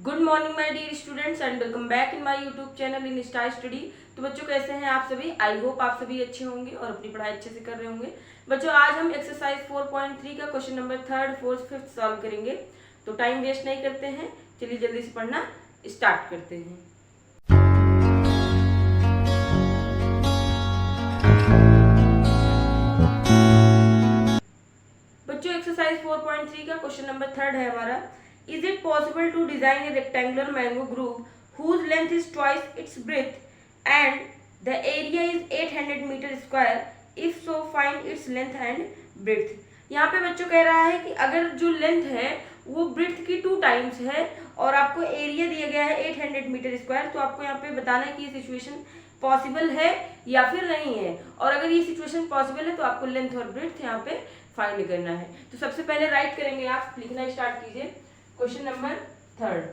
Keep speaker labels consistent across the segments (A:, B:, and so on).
A: Good morning my dear students and welcome back in my YouTube channel in star study. तो बच्चों कैसे हैं आप सभी। आई होप आप सभी अच्छे होंगे और अपनी पढ़ाई अच्छे से कर रहे होंगे। बच्चों आज हम एक्सरसाइज 4.3 का question number 3rd 4th 5th solve करेंगे। तो टाइम वेस्ट नहीं करते हैं, चलिए जल्दी से पढ़ना स्टार्ट करते हैं। बच्चों एक्सरसाइज 4.3 का क्वेश्चन नंबर 3rd है हमारा। Is it possible to design a rectangular mango group whose length is twice its breadth and the area is 800 meter square? If so, find its length and breadth. यहाँ पे बच्चों कह रहा है कि अगर जो लेंथ है वो ब्रेड्थ की 2 टाइम्स है और आपको एरिया दिया गया है 800 मीटर स्क्वायर, तो आपको यहाँ पे बताना है कि ये सिचुएशन पॉसिबल है या फिर नहीं है। और अगर ये सिचुएशन पॉसिबल है तो आपको लेंथ और ब्रेड्थ यहाँ पे फाइंड करना है। तो सबसे पहले राइट करेंगे, आप लिखना स्टार्ट कीजिए। Question number 3rd,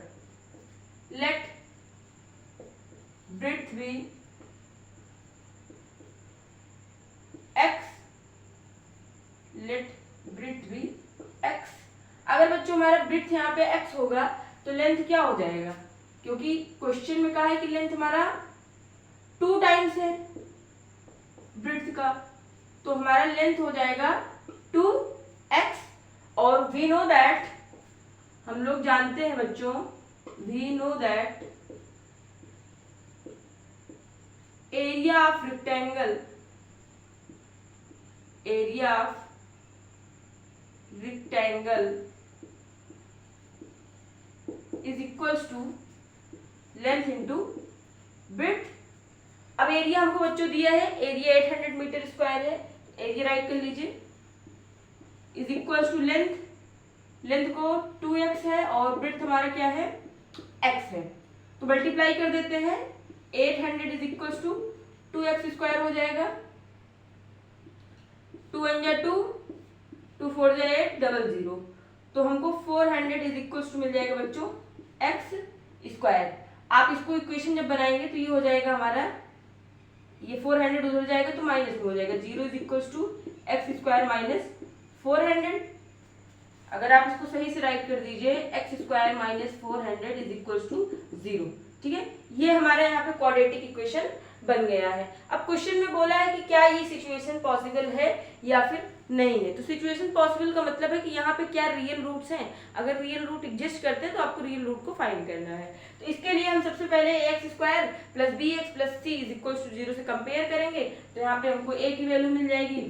A: let breadth be x, let breadth be x। अगर बच्चों हमारा ब्रेड्थ यहाँ पे x होगा तो लेंथ क्या हो जाएगा, क्योंकि क्वेश्चन में कहा है कि लेंथ हमारा 2 टाइम्स है ब्रेड्थ का, तो हमारा लेंथ हो जाएगा 2x। और वी नो दैट, हम लोग जानते हैं बच्चों, we know that area of rectangle, area of rectangle is equals to length into breadth. अब एरिया हमको बच्चों दिया है, एरिया 800 मीटर स्क्वायर है, एरिया राइट कर लीजिए, is equals to length, length को 2x है और ब्रेड्थ हमारा क्या है x है, तो मल्टीप्लाई कर देते हैं। 800 is equals to 2x square हो जाएगा, 2 1 जा 2, 2 4 जा 8, 00, तो हमको 400 इज इक्वल्स टू मिल जाएगा बच्चों x स्क्वायर। आप इसको इक्वेशन जब बनाएंगे तो ये हो जाएगा हमारा, ये 400 उधर जाएगा तो माइनस में हो जाएगा, 0 is equals to x square minus 400। अगर आप इसको सही से राइट कर दीजिए, x square minus 400 is equals to 0। ठीक है, ये हमारे यहाँ पे क्वाड्रेटिक इक्वेशन बन गया है। अब क्वेश्चन में बोला है कि क्या ये सिचुएशन पॉसिबल है या फिर नहीं है। तो सिचुएशन पॉसिबल का मतलब है कि यहाँ पे क्या रियल रूट्स हैं, अगर रियल रूट एग्जिस्ट करते हैं तो आपको रियल रूट को फाइंड करना है। तो इसके लिए हम सबसे पहले x square plus b x plus c is equals to 0 से कंपेयर करेंगे। तो यहाँ पे हमको ए की वैल्यू मिल जाएगी,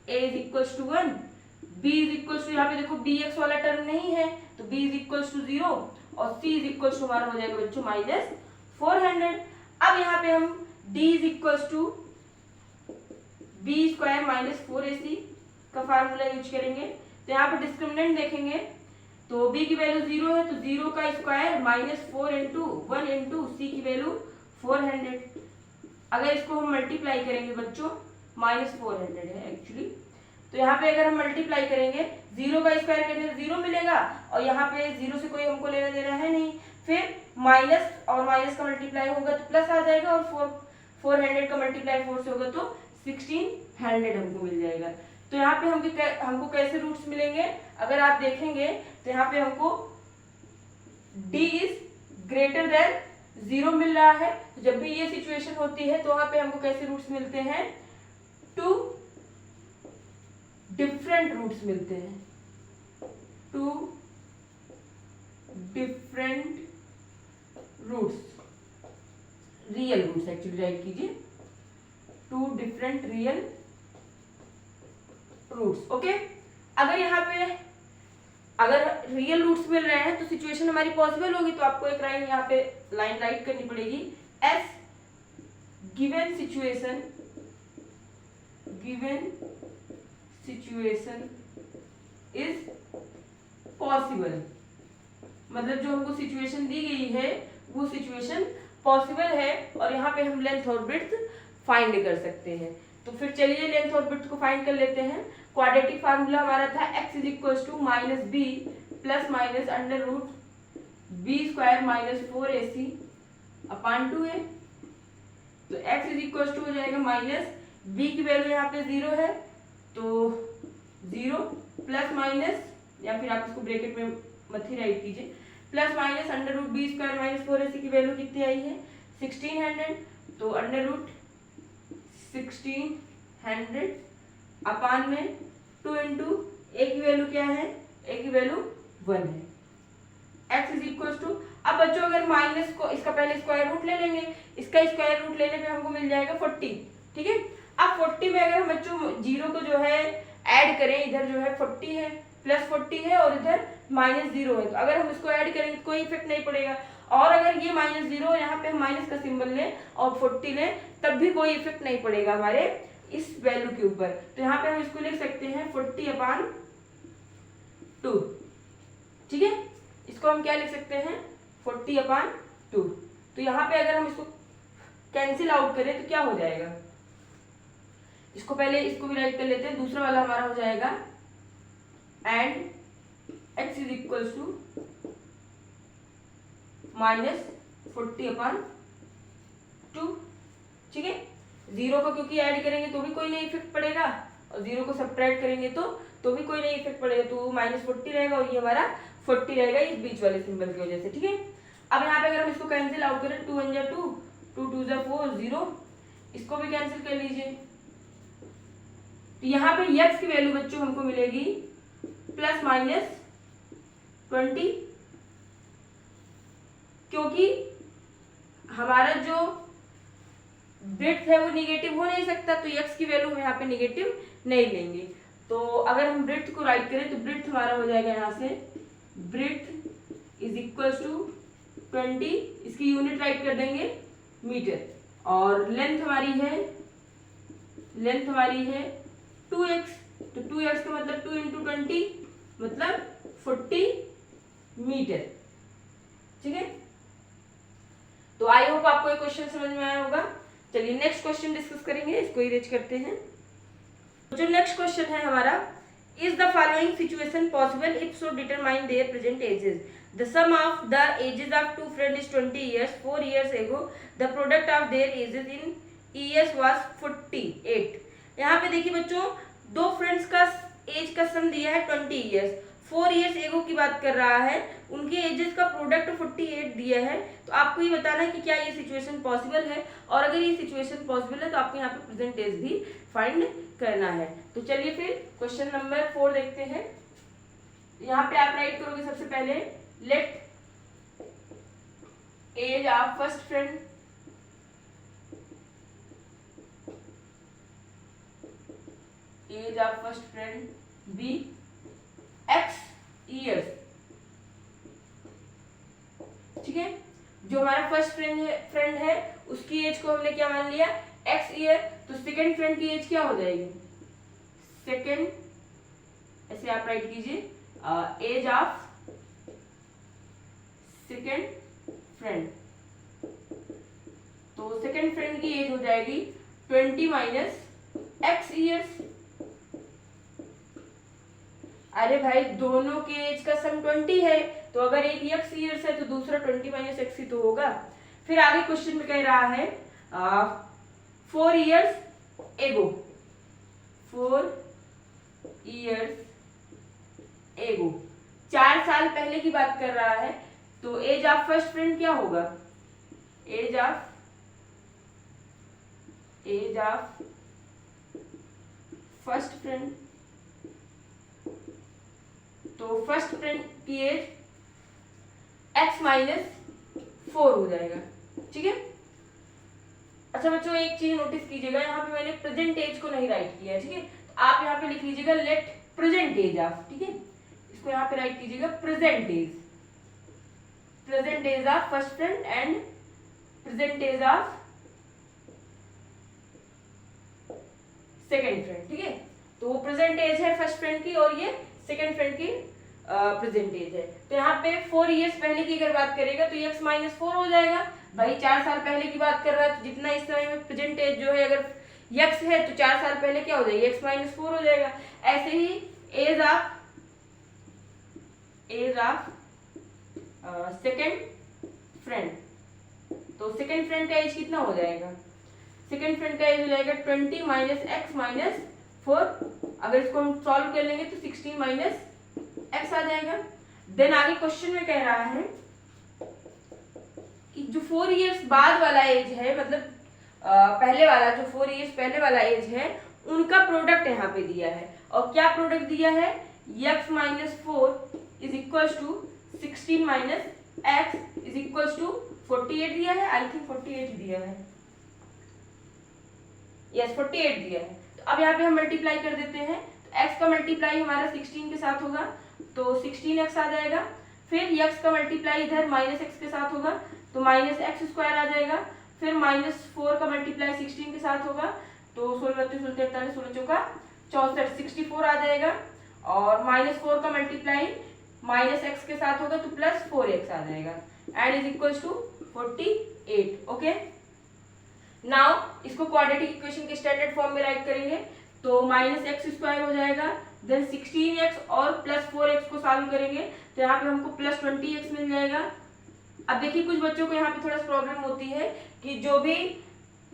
A: a is equals to 1, b is equals to, यहाँ पे देखो bx वाला टर्म नहीं है तो b इज इक्वल्स टू 0 और c इज इक्वल्स टू हमारा हो जाएगा बच्चों माइनस 400। अब यहाँ पे हम d is equals to b square minus 4ac का फार्मूला यूज करेंगे। तो यहाँ पे डिस्क्रिमिनेंट देखेंगे तो b की वैल्यू 0 है तो 0 का square minus 4 into 1 into c की वैल्यू 400। अगर इसको हम मल्टीप्लाई करेंगे बच्चों, माइनस 400 है एक्चुअली, तो यहाँ पे अगर हम मल्टीप्लाई करेंगे 0 का स्क्वायर करने से 0 मिलेगा और यहाँ पे 0 से कोई हमको लेना देना है नहीं, फिर माइनस और माइनस का मल्टीप्लाई होगा तो प्लस आ जाएगा और 400 का मल्टीप्लाई 4 से होगा तो 1600 हमको मिल जाएगा। तो यहाँ पे हमको कैसे रूट्स मिलेंगे, अगर आप देखेंगे तो यहाँ पे हमको d इज ग्रेटर देन 0 मिल रहा है। तो जब भी ये सिचुएशन होती है तो वहां पे हमको कैसे रूट्स मिलते हैं, 2 डिफरेंट रूट्स मिलते हैं, 2 different roots, real roots actually write कीजिए, 2 डिफरेंट रियल रूट्स। ओके, अगर यहाँ पे अगर रियल रूट्स मिल रहे हैं तो सिचुएशन हमारी पॉसिबल होगी, तो आपको एक लाइन यहाँ पे लाइन राइट करनी पड़ेगी, S given situation, given situation is possible, मतलब जो हमको सिचुएशन दी गई है वो सिचुएशन पॉसिबल है और यहाँ पे हम लेंथ और ब्रेड्थ फाइंड कर सकते हैं। तो फिर चलिए लेंथ और ब्रेड्थ को फाइंड कर लेते हैं। क्वाड्रेटिक फार्मूला हमारा था x is equals to minus B plus minus under root B square minus 4ac upon 2a। तो x इज इक्वल्स टू हो जाएगा माइनस b की वैल्यू यहाँ पे 0 है तो 0 प्लस माइनस, या फिर आप इसको ब्रैकेट में मत ही राइट कीजिए, plus minus under root B square minus 4ac की वैल्यू कितनी आई है 1600, तो अंडर रूट 1600 अपान में 2 इंटू ए की वैल्यू क्या है, ए की वैल्यू 1 है। x इज इक्वल टू, अब बच्चों अगर माइनस को इसका पहले स्क्वायर रूट ले लेंगे, इसका स्क्वायर रूट लेने पे हमको मिल जाएगा 40, ठीक है। अब 40 में अगर हम बच्चों जीरो को जो है ऐड करें, इधर जो है 40 है प्लस 40 है और इधर माइनस 0 है, तो अगर हम इसको ऐड करेंगे तो कोई इफेक्ट नहीं पड़ेगा। और अगर ये माइनस 0 यहाँ पे हम माइनस का सिंबल लें और 40 लें तब भी कोई इफेक्ट नहीं पड़ेगा हमारे इस वैल्यू के ऊपर। तो यहाँ पे हम इसको लिख सकते हैं 40/2, ठीक है। इसको हम क्या लिख सकते हैं 40/2। तो यहाँ पे अगर हम इसको कैंसिल आउट करें तो क्या हो जाएगा, इसको पहले इसको भी राइट कर लेते हैं, दूसरा वाला हमारा हो जाएगा and x is equal to -40/2, ठीक है। जीरो को क्योंकि ऐड करेंगे तो भी कोई नहीं इफेक्ट पड़ेगा और जीरो को सब्ट्रैक्ट करेंगे तो भी कोई नहीं इफेक्ट पड़ेगा, तो -40 रहेगा और ये हमारा 40 रहेगा इस बीच वाले सिंबल की वजह से, ठीक है। अब यहाँ पे अगर हम इसको कैंसिल आउट करें 2 1 जा 2, 2 2 जा 4, 0, इसको भी कैंसिल कर लीजिए। तो यहाँ पे x की वैल्यू बच्चों हमको मिलेगी प्लस माइनस 20, क्योंकि हमारा जो ब्रिथ है वो निगेटिव हो नहीं सकता, तो x की वैल्यू हम यहाँ पे निगेटिव नहीं लेंगे। तो अगर हम ब्रिथ को राइट करें तो ब्रिथ हमारा हो जाएगा यहाँ से ब्रिथ इज इक्वल टू 20, इसकी यूनिट राइट कर देंगे मीटर, और लेंथ हमारी है 2x, तो 2x का मतलब 2 इंटू 20 मतलब 40 मीटर, ठीक है। तो आई होप आपको ये क्वेश्चन समझ में आया होगा। चलिए नेक्स्ट क्वेश्चन डिस्कस करेंगे, इसको इरेज करते हैं। जो नेक्स्ट क्वेश्चन है हमारा, is the following situation possible if so determine their present ages. The sum of the ages of two friend is 20 years, 4 years ago the product of their ages in years was 48। यहाँ पे देखिए बच्चों, दो friends का as का सम दिया है 20 years, 4 years एगो की बात कर रहा है, उनके एजेस का प्रोडक्ट 48 दिया है। तो आपको ये बताना है कि क्या ये सिचुएशन पॉसिबल है, और अगर ये सिचुएशन पॉसिबल है तो आपको यहाँ पे प्रेजेंट एज भी फाइंड करना है। तो चलिए फिर क्वेश्चन नंबर 4 देखते हैं। यहाँ पे आप राइट करोगे सबसे पहले let age of first friend be x years, ठीक है। जो हमारा फर्स्ट फ्रेंड है उसकी एज को हमने क्या मान लिया x ईयर, तो सेकंड फ्रेंड की एज क्या हो जाएगी सेकंड, ऐसे आप राइट कीजिए एज ऑफ सेकंड फ्रेंड, तो सेकंड फ्रेंड की एज हो जाएगी 20 माइनस x ईयर्स। अरे भाई दोनों के एज का सम 20 है, तो अगर एक x ईयर्स है तो दूसरा 20 माइनस x ही तो होगा। फिर आगे क्वेश्चन में कह रहा है 4 years ago, 4 years ago 4 साल पहले की बात कर रहा है, तो एज ऑफ फर्स्ट फ्रेंड क्या होगा एज ऑफ फर्स्ट फ्रेंड, तो फर्स्ट फ्रेंड की एज x माइनस 4 हो जाएगा, ठीक है। अच्छा बच्चों एक चीज नोटिस कीजिएगा, यहाँ पे मैंने प्रेजेंट एज को नहीं राइट किया है, ठीक है। तो आप यहाँ पे लिख लीजिएगा लेट प्रेजेंट एज ऑफ, ठीक है, इसको यहाँ पे राइट कीजिएगा present age of first friend and present age of second friend, ठीक है। तो वो प्रेजेंट एज है फर्स्ट फ्रेंड की और ये सेकेंड फ्रेंड की प्रेजेंट एज है। तो यहाँ पे 4 years पहले की अगर बात करेगा तो x माइनस 4 हो जाएगा, भाई 4 साल पहले की बात कर रहा है, तो जितना इस समय में प्रेजेंट एज जो है अगर x है तो 4 साल पहले क्या हो जाएगी x माइनस 4 हो जाएगा। ऐसे ही एज ऑफ सेकेंड फ्रेंड, तो सेकेंड फ्रेंड का एज कितना हो जाएगा सेकेंड फ्रेंड का एज हो जाएगा 20 माइनस x माइनस 4, अगर इसको हम सॉल्व कर लेंगे तो 16 माइनस x आ जाएगा। देन आगे क्वेश्चन में कह रहा है जो 4 इयर्स बाद वाला एज है, मतलब पहले वाला जो 4 इयर्स पहले वाला एज है, उनका प्रोडक्ट यहाँ पे दिया है। और क्या प्रोडक्ट दिया है? x minus 4 is equal to 16 minus x is equal to 48 दिया है। आई थिंक 48 दिया है, यस 48 दिया है। तो अब यहाँ पे हम मल्टीप्लाई कर देते हैं। तो x का मल्टीप्लाई हमारा 16 के साथ होगा, तो 16x आ जाएगा। फिर x का मल्टीप्लाई इधर माइनस x के साथ होगा, तो माइनस एक्स स्क्वायर आ जाएगा। फिर माइनस 4 का मल्टीप्लाई 16 के साथ होगा, तो 16 32 16 43 16 चौका 64 64 आ जाएगा। और माइनस 4 का मल्टीप्लाई माइनस एक्स के साथ होगा, तो प्लस 4x आ जाएगा and is equal to 48। Okay, now इसको क्वाड्रेटिक इक्वेशन के स्टैंडर्ड फॉर्म में राइट करेंगे, तो माइनस एक्स स्क्वायर हो जाएगा, देन 16x और प्लस 4x को सॉल्व करेंगे, तो यहाँ पे हमको प्लस 20x मिल जाएगा। अब देखिए कुछ बच्चों को यहाँ पे थोड़ा सा प्रॉब्लम होती है कि जो भी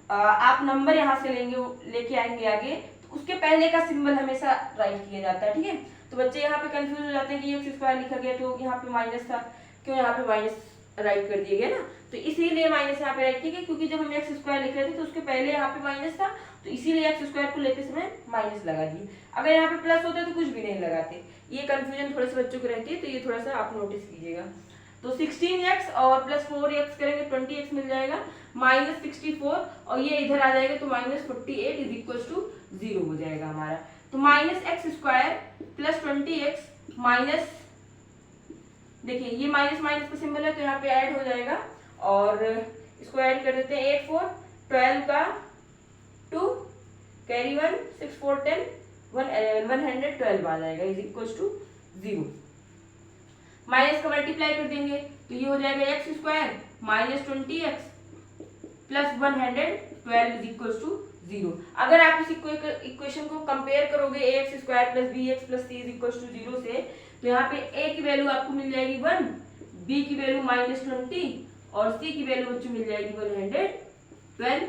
A: आप नंबर यहाँ से लेके आएंगे आगे, तो उसके पहले का सिंबल हमेशा राइट किया जाता है, ठीक है। तो बच्चे यहाँ पे कंफ्यूज हो जाते हैं कि एक्स स्क्वायर लिखा गया तो यहाँ पे माइनस था, क्यों यहाँ पे माइनस राइट कर दिया गया ना, तो इसीलिए माइनस यहाँ पे राइट किया गया, क्योंकि जब हम एक्स स्क्वायर लिख रहे थे तो उसके पहले यहाँ पे माइनस था, तो इसीलिए एक्स स्क्वायर को लेते समय माइनस लगा दिए। अगर यहाँ पे प्लस होता तो कुछ भी नहीं लगाते। ये कंफ्यूजन थोड़े से बच्चों को रहती है, तो ये थोड़ा सा आप नोटिस कीजिएगा। तो 16x और प्लस 4x करेंगे 20x मिल जाएगा, माइनस 64 और ये इधर आ जाएगा, तो माइनस 48 इज इक्वल टू 0 हो जाएगा हमारा। तो minus x square plus 20x minus, देखिए ये माइनस माइनस का सिंबल है तो यहाँ पे ऐड हो जाएगा, और इसको ऐड कर देते हैं 8 4 12 का 2 कैरी 1 6 4 10 112 आ जाएगा इज इक्वल टू 0। माइनस का मल्टीप्लाई कर देंगे तो ये हो जाएगा x square minus 20x plus 112 is equal to 0। अगर आप इस इक्वेशन को कंपेयर करोगे a x square plus b x plus c is equal to 0 से, तो यहाँ पे a की वैल्यू आपको मिल जाएगी 1, b की वैल्यू माइनस 20 और c की वैल्यू बच्चों मिल जाएगी 112।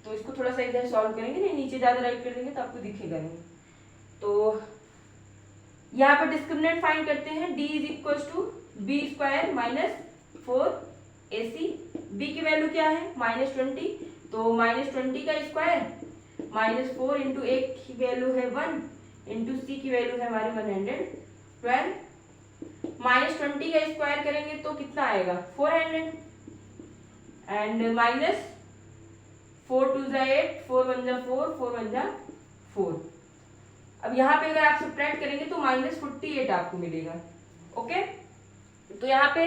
A: तो इसको थोड़ा सा इधर सॉल्व करेंगे, नहीं नीचे ज्यादा राइट कर देंगे तो आपको दिखेगा नहीं। तो यहाँ पर डिस्क्रिमिनेंट फाइंड करते हैं, d is equal to b square minus 4ac। b की वैल्यू क्या है माइनस 20, तो माइनस 20 का स्क्वायर माइनस 4 इंटू a की वैल्यू है 1 इंटू सी की वैल्यू है हमारी 112। माइनस 20 का स्क्वायर करेंगे तो कितना आएगा 400 एंड माइनस 4 2 8 4 1 4 4 1 4। अब यहाँ पे अगर आप सब्ट्रैक्ट करेंगे तो माइनस 48 आपको मिलेगा। ओके, तो यहाँ पे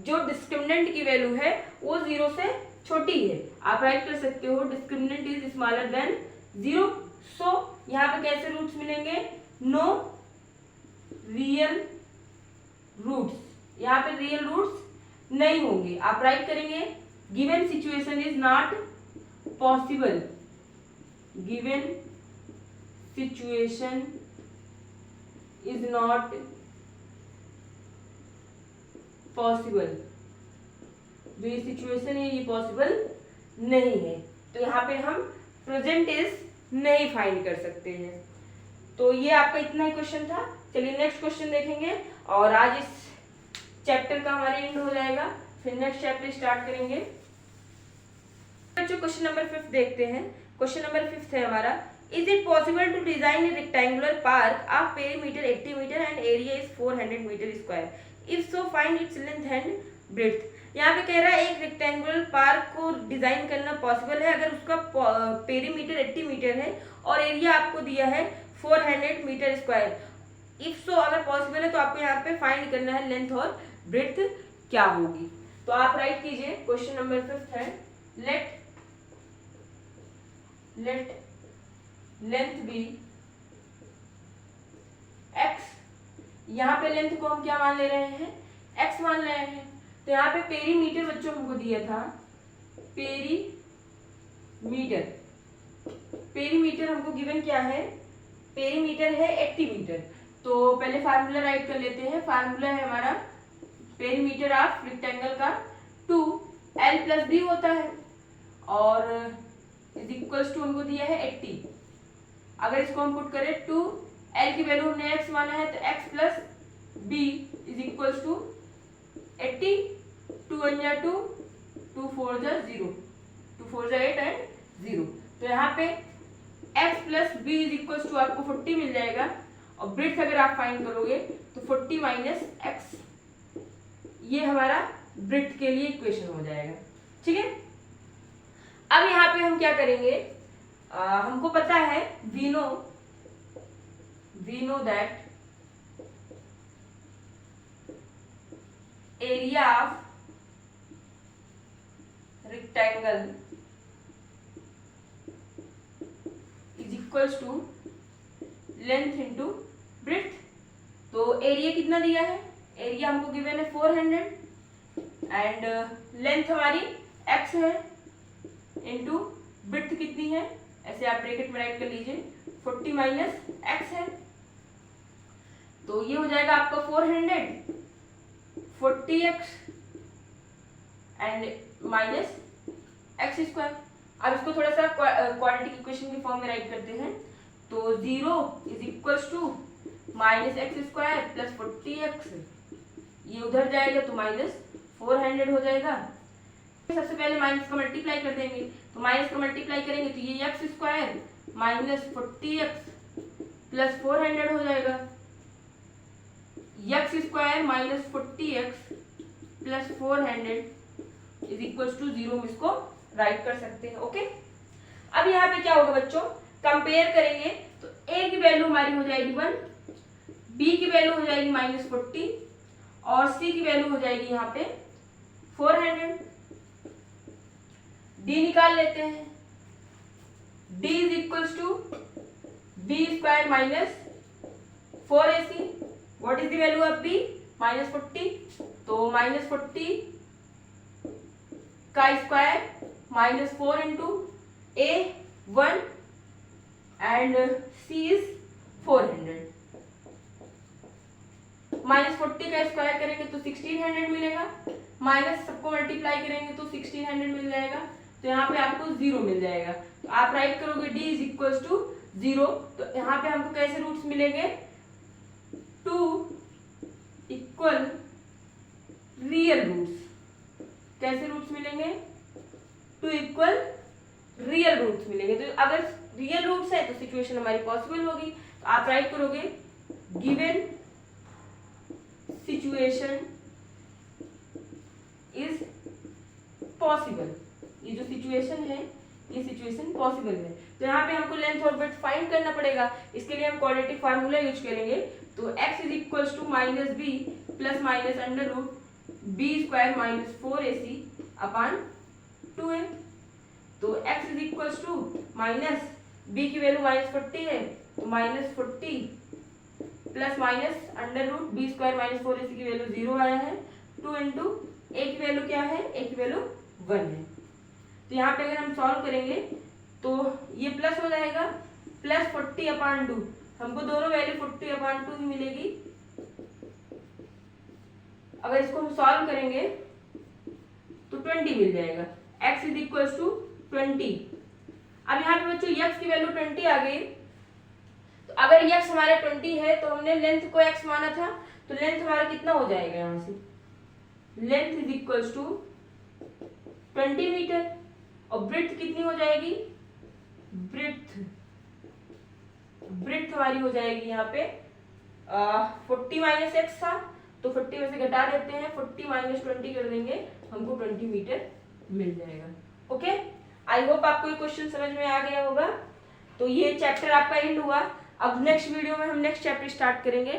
A: जो डिस्क्रिमिनेंट की वैल्यू है वो 0 से छोटी है, आप राइट कर सकते हो डिस्क्रिमिनेंट इज स्मॉलर देन 0। सो यहाँ पे कैसे रूट्स मिलेंगे, नो रियल रूट्स, यहाँ पे रियल रूट्स नहीं होंगे। आप राइट करेंगे given situation is not possible, given situation is not possible, जो ये सिचुएशन है ये पॉसिबल नहीं है, तो यहाँ पे हम प्रेजेंट इज नहीं फाइंड कर सकते हैं। तो ये आपका इतना ही क्वेश्चन था। चलिए नेक्स्ट क्वेश्चन देखेंगे और आज इस चैप्टर का हमारा एंड हो जाएगा, फिर नेक्स्ट चैप्टर स्टार्ट करेंगे। बच्चों क्वेश्चन नंबर 5 देखते हैं। क्वेश्चन नंबर 5 है हमारा, is it possible to design a rectangular park of perimeter 80 metre and area is 400 metre square, if so find its length and breadth. यहाँ पे कह रहा है एक रेक्टेंगुलर पार्क को डिजाइन करना पॉसिबल है अगर उसका पेरीमीटर 80 मीटर है और एरिया आपको दिया है 400 मीटर स्क्वायर। इफ सो अगर पॉसिबल है तो आपको यहाँ पे फाइंड करना है लेंथ और ब्रेड्थ क्या होगी। तो आप राइट कीजिए, क्वेश्चन नंबर 5 है, लेट लेंथ बी x। यहाँ पे लेंथ को हम क्या मान ले रहे हैं, x मान रहे हैं। तो यहाँ पे पेरीमीटर बच्चों हमको दिया था, पेरीमीटर हमको गिवन क्या है, पेरीमीटर है 80 मीटर। तो पहले फार्मूला राइट कर लेते हैं। फार्मूला है हमारा पेरीमीटर ऑफ रेक्टेंगल का 2l प्लस b होता है और इज इक्वल्स टू हमको दिया है 80। अगर इसको हम पुट करें 2l की वैल्यू हमने x माना है तो x plus b is equals to 80, 2 1 2, 2 2 4 जा 0, 2 4 जा 8 एंड 0। तो यहाँ पे x plus B is equal to आपको 40 मिल जाएगा, और ब्रेथ अगर आप फाइंड करोगे तो 40 माइनस एक्स, ये हमारा ब्रेथ के लिए इक्वेशन हो जाएगा। ठीक है, अब यहाँ पे हम क्या करेंगे, हमको पता है we know that area of rectangle is equals to length into breadth. तो एरिया कितना दिया है, एरिया हमको गिवन है 400 एंड लेंथ हमारी x है इंटू ब्रेथ कितनी है, ऐसे आप ब्रैकेट में राइट कर लीजिए, 40 माइनस एक्स है। तो ये हो जाएगा आपका 400 40x and minus x square. अब इसको थोड़ा सा क्वाड्रेटिक इक्वेशन के फॉर्म में राइट करते हैं। तो 0 is equals to minus x square plus 40x, ये उधर जाएगा तो माइनस 400 हो जाएगा। सबसे पहले माइनस का मल्टीप्लाई कर देंगे, तो माइनस का मल्टीप्लाई करेंगे तो ये x square minus 40x plus 400 हो जाएगा। X square minus 40x plus 400 is equals to 0 हम इसको राइट कर सकते हैं। ओके, अब यहाँ पे क्या होगा बच्चों, कंपेयर करेंगे तो a की वैल्यू हमारी हो जाएगी 1, b की वैल्यू हो जाएगी माइनस 40 और c की वैल्यू हो जाएगी यहाँ पे 400। d निकाल लेते हैं, d is equals to b square minus 4ac। What is the value of b, minus 40, तो माइनस 40 का square minus 4 into a 1 and c is 400। Minus 40 का स्क्वायर करेंगे तो 1600 मिलेगा, माइनस सबको मल्टीप्लाई करेंगे तो 1600 मिल जाएगा, तो यहाँ पे आपको 0 मिल जाएगा। तो आप राइट करोगे d इज इक्वल्स टू 0। तो यहाँ पे हमको कैसे रूट्स मिलेंगे, 2 इक्वल रियल रूट्स। कैसे रूट्स मिलेंगे, 2 इक्वल रियल रूट्स मिलेंगे। तो अगर रियल रूट्स है तो सिचुएशन हमारी पॉसिबल होगी। तो आप राइट करोगे गिवन सिचुएशन इज पॉसिबल। ये जो सिचुएशन है ये सिचुएशन पॉसिबल है। तो यहाँ पे हमको लेंथ और ब्रेड्थ फाइंड करना पड़ेगा। इसके लिए हम क्वाड्रेटिक फार्मूला यूज करेंगे। तो x is equals to minus B plus minus under root B square minus 4ac upon 2a। तो x is equals to minus b की वैल्यू माइनस 40 है, तो minus 40 plus minus under root B square minus 4ac की value 0 आया है, 2 into a की value क्या है, a की वैल्यू 1 है। तो यहाँ पे अगर हम सॉल्व करेंगे तो ये प्लस हो जाएगा, प्लस 40 अपॉन 2, हमको दोनों वैल्यू 40 अपॉन 2 ही मिलेगी। अगर इसको हम सॉल्व करेंगे तो 20 मिल जाएगा, x इज इक्वल्स टू 20। अब यहाँ पे बच्चों x की वैल्यू 20 आ गई। तो अगर x हमारा 20 है तो हमने लेंथ को x माना था, तो लेंथ हमारा कितना हो जाएगा, यहाँ से length is equals to 20 metre और ब्रेड्थ कितनी हो जाएगी, ब्रेड्थ हमारी हो जाएगी यहाँ पे 40 माइनस एक्स था, तो 40 में से घटा देते हैं, 40 माइनस 20 कर देंगे, हमको 20 मीटर मिल जाएगा। ओके, आई होप आपको ये क्वेश्चन समझ में आ गया होगा। तो ये चैप्टर आपका एंड हुआ। अब नेक्स्ट वीडियो में हम नेक्स्ट चैप्टर स्टार्ट करेंगे।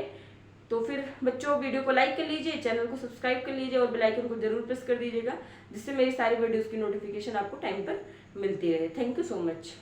A: तो फिर बच्चों वीडियो को लाइक कर लीजिए, चैनल को सब्सक्राइब कर लीजिए और बेल आइकन को जरूर प्रेस कर दीजिएगा, जिससे मेरी सारी वीडियोस की नोटिफिकेशन आपको टाइम पर मिलती रहे। Thank you so much.